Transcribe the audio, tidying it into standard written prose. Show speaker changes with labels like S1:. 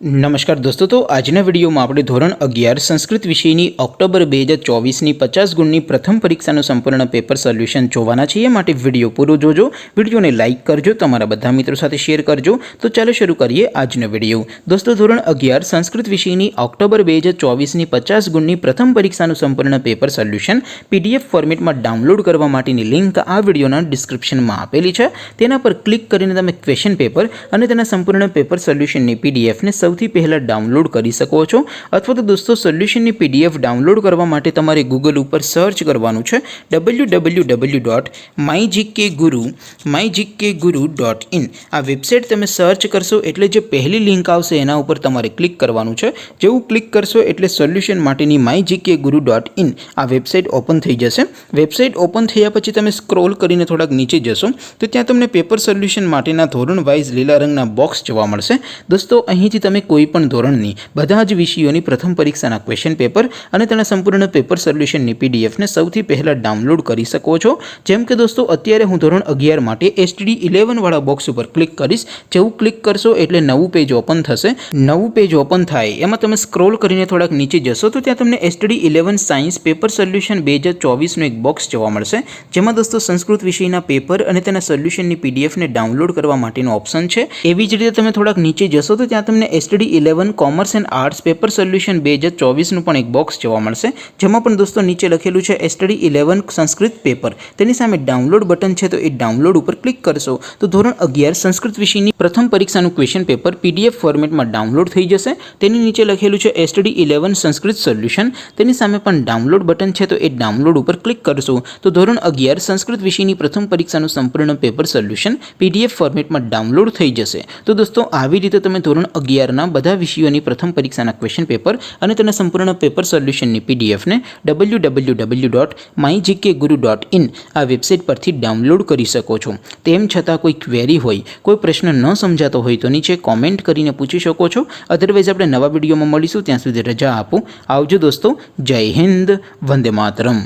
S1: नमस्कार दोस्तों, तो આજના વિડીયોમાં આપણે ધોરણ 11 સંસ્કૃત વિષયની ઓક્ટોબર 2024ની 50 ગુણની પ્રથમ પરીક્ષાનું સંપૂર્ણ પેપર સોલ્યુશન જોવાના છીએ। માટે વિડીયો પૂરો જોજો, વિડીયોને લાઇક કરજો, તમારા બધા મિત્રો સાથે શેર કરજો। તો ચાલો શરૂ કરીએ આજનો વિડીયો। દોસ્તો, ધોરણ 11 સંસ્કૃત વિષયની ઓક્ટોબર 2024ની 50 ગુણની પ્રથમ પરીક્ષાનું સંપૂર્ણ પેપર સોલ્યુશન PDF ફોર્મેટમાં ડાઉનલોડ કરવા માટેની લિંક આ વિડીયોના ડિસ્ક્રિપ્શનમાં આપેલી છે। તેના પર ક્લિક કરીને તમે ક્વેશ્ચન પેપર અને તેના સંપૂર્ણ પેપર સોલ્યુશનની PDF ને સૌથી પહેલા ડાઉનલોડ કરી શકો છો। અથવા તો દોસ્તો, સોલ્યુશનની PDF ડાઉનલોડ કરવા માટે તમારે ગૂગલ ઉપર સર્ચ કરવાનું છે www.mygkguru.in। આ વેબસાઇટ તમે સર્ચ કરશો એટલે જે પહેલી લિંક આવશે એના ઉપર તમારે ક્લિક કરવાનું છે। જેવું ક્લિક કરશો એટલે સોલ્યુશન માટેની mygkguru.in આ વેબસાઇટ ઓપન થઈ જશે। વેબસાઇટ ઓપન થયા પછી તમે સ્ક્રોલ કરીને થોડાક નીચે જશો તો ત્યાં તમને પેપર સોલ્યુશન માટેના ધોરણ વાઇઝ લીલા રંગના બોક્સ જોવા મળશે। દોસ્તો, અહીંથી તમે કોઈપણ ધોરણની બધા જ વિષયોની પ્રથમ પરીક્ષાના ક્વેશ્ચન પેપર અને તેના સંપૂર્ણ પેપર સોલ્યુશનની PDF ને સૌથી પહેલા ડાઉનલોડ કરી શકો છો। જેમ કે દોસ્તો, અત્યારે હું ધોરણ 11 માટે STD11 વાળા બોક્સ ઉપર ક્લિક કરીશ। જેવું ક્લિક કરશો એટલે નવું પેજ ઓપન થશે। નવું પેજ ઓપન થાય એમાં તમે સ્ક્રોલ કરીને થોડાક નીચે જશો તો ત્યાં તમને STD11 સાયન્સ પેપર સોલ્યુશન 2024નું એક બોક્સ જોવા મળશે। જેમાં દોસ્તો સંસ્કૃત વિષયના પેપર અને તેના સોલ્યુશનની PDF ને ડાઉનલોડ કરવા માટેનો ઓપ્શન છે। એવી જ રીતે તમે થોડાક નીચે જશો તો ત્યાં તમને STD11 commerce and arts paper solution 2024નું પણ એક બોક્સ જોવા મળશે। જેમાં પણ દોસ્તો નીચે લખેલું છે STD11 સંસ્કૃત પેપર, તેની સામે ડાઉનલોડ બટન છે, તો એ ડાઉનલોડ ઉપર ક્લિક કરશો તો ધોરણ 11 સંસ્કૃત વિષયની પ્રથમ પરીક્ષાનું ક્વેશ્ચન પેપર PDF ફોર્મેટમાં ડાઉનલોડ થઈ જશે। તેની નીચે લખેલું છે STD11 સંસ્કૃત સોલ્યુશન, તેની સામે પણ ડાઉનલોડ બટન છે, તો એ ડાઉનલોડ ઉપર ક્લિક કરશો તો ધોરણ 11 સંસ્કૃત વિષયની પ્રથમ પરીક્ષાનું સંપૂર્ણ પેપર સોલ્યુશન PDF ફોર્મેટમાં ડાઉનલોડ થઈ જશે। તો દોસ્તો, આવી રીતે તમે ધોરણ 11ના બધા વિષયોની પ્રથમ પરીક્ષાના ક્વેશ્ચન પેપર અને તેના સંપૂર્ણ પેપર સોલ્યુશનની PDF ને www.mygkguru.in આ વેબસાઇટ પરથી ડાઉનલોડ કરી શકો છો। તેમ છતાં કોઈ ક્વેરી હોય, કોઈ પ્રશ્ન ન સમજાતો હોય તો નીચે કોમેન્ટ કરીને પૂછી શકો છો। અધરવાઇઝ આપણે નવા વિડીયોમાં મળીશું, ત્યાં સુધી રજા આપો। આવજો દોસ્તો, જય હિન્દ, વંદે માતરમ।